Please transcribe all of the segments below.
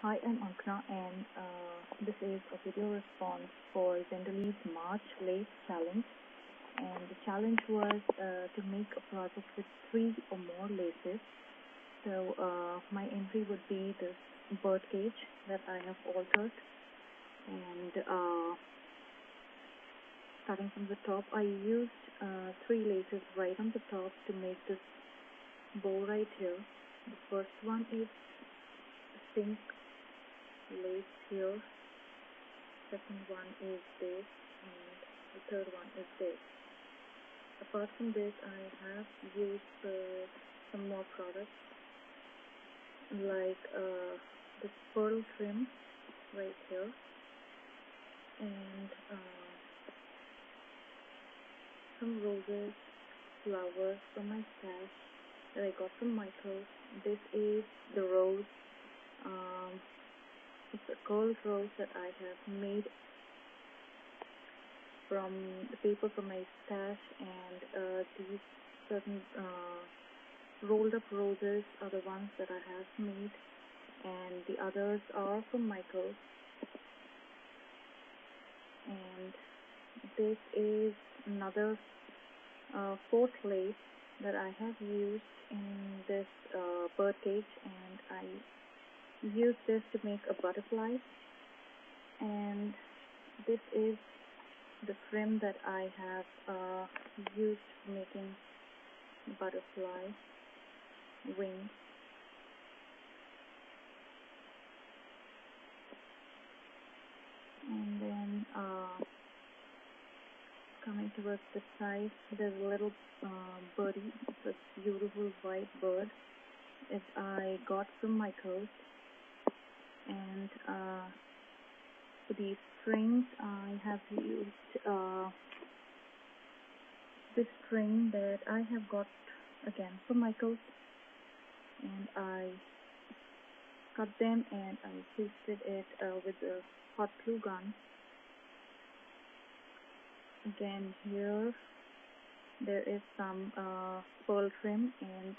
Hi, I'm Ankna, and this is a video response for Zenderlee's March Lace Challenge. And the challenge was to make a project with 3 or more laces. So my entry would be this bird cage that I have altered. And starting from the top, I used 3 laces right on the top to make this bow right here. The first one is pink lace here, second one is this, and the third one is this. Apart from this, I have used some more products like this pearl trim right here, and some roses, flowers from my stash that I got from Michael. This is the rose. It's a gold rose that I have made from the paper from my stash, and these certain rolled up roses are the ones that I have made, and the others are from Michael. And this is another 4th lace that I have used in this bird cage, and I use this to make a butterfly. And this is the trim that I have used for making butterfly wings. And then coming towards the side, there's a little birdie. It's a beautiful white bird that I got from Michael's. And for these strings, I have used this string that I have got again from Michael's, and I cut them and I pasted it with a hot glue gun. Again, here there is some pearl trim, and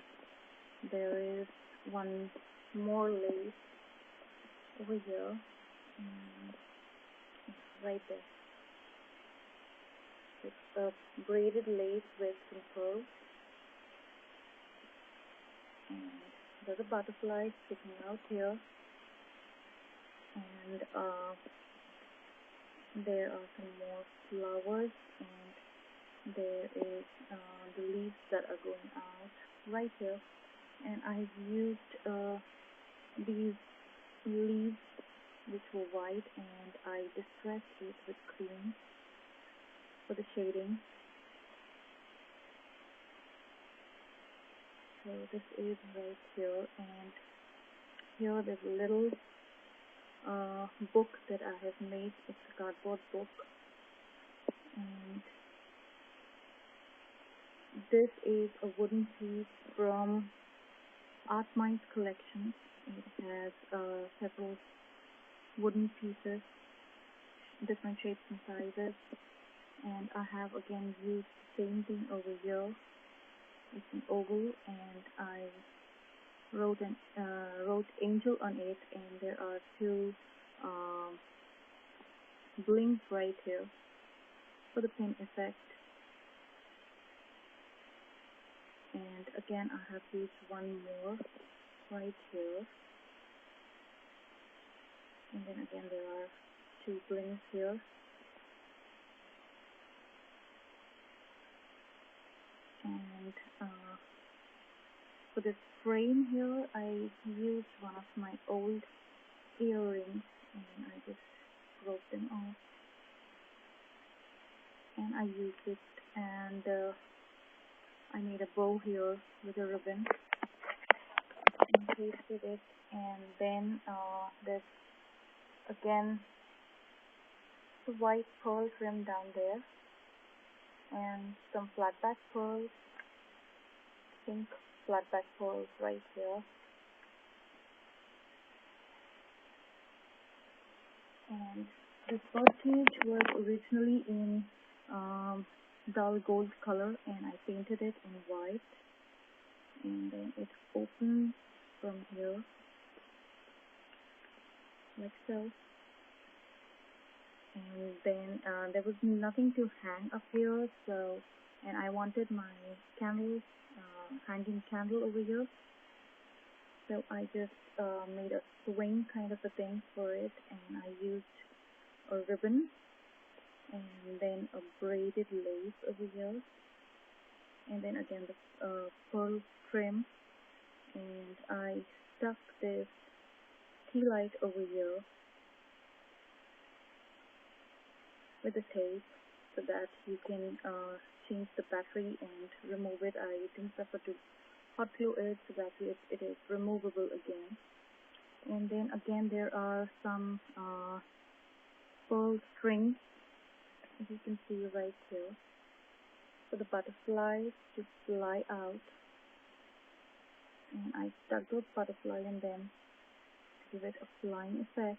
there is one more lace over here, and it's right there. It's a braided lace with some pearls, and there's a butterfly sticking out here, and there are some more flowers, and there is the leaves that are going out right here. And I've used these leaves which were white, and I distressed it with cream for the shading. So this is right here, and here there's a little book that I have made. It's a cardboard book, and this is a wooden piece from Art Minds collection. It has several wooden pieces, different shapes and sizes, and I have again used the same thing over here. It's an oval, and I wrote angel on it, and there are 2 blings right here for the pin effect. And again, I have used one more right here, and then again there are 2 blings here. And for this frame here, I used one of my old earrings, and I just broke them off, and I used it, and I made a bow here with a ribbon and pasted it. And then there's again the white pearl trim down there, and some flat back pearls, pink flat back pearls right here. And this bird cage was originally in dull gold color, and I painted it in white, and then it opens from here, like so. And then there was nothing to hang up here, so, and I wanted my candle, hanging candle over here, so I just made a swing kind of a thing for it, and I used a ribbon and then a braided lace over here, and then again the pearl trim, and I stuck this key light over here with the tape so that you can change the battery and remove it. I didn't prefer to hot glue it so that it is removable again. And then again there are some pearl strings, as you can see right here, for the butterflies to fly out. And I stuck those butterfly and then give it a flying effect.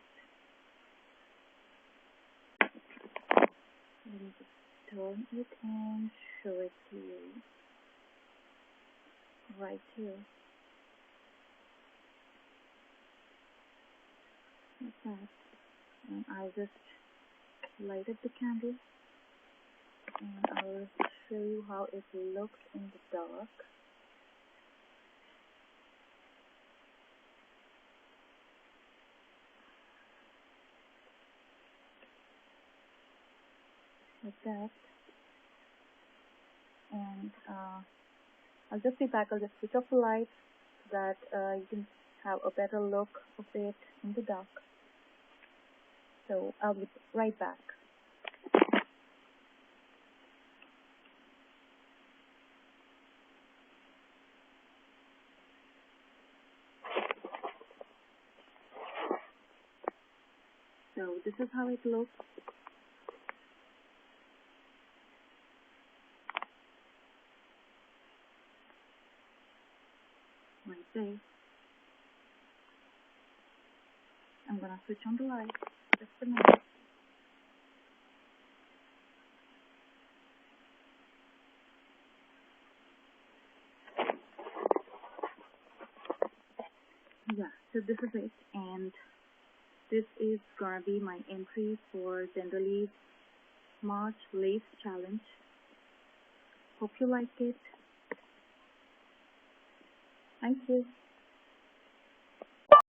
Let me just turn it and show it to you right here. Like that. And I'll just light up the candle and I'll show you how it looks in the dark. Like that. And I'll just be back. I'll just switch off the light so that you can have a better look of it in the dark. So I'll be right back. So this is how it looks. Right there. I'm gonna switch on the light just a minute. Yeah, so this is it, and this is gonna be my entry for Zenderlee's March Lace Challenge. Hope you like it. Thank you.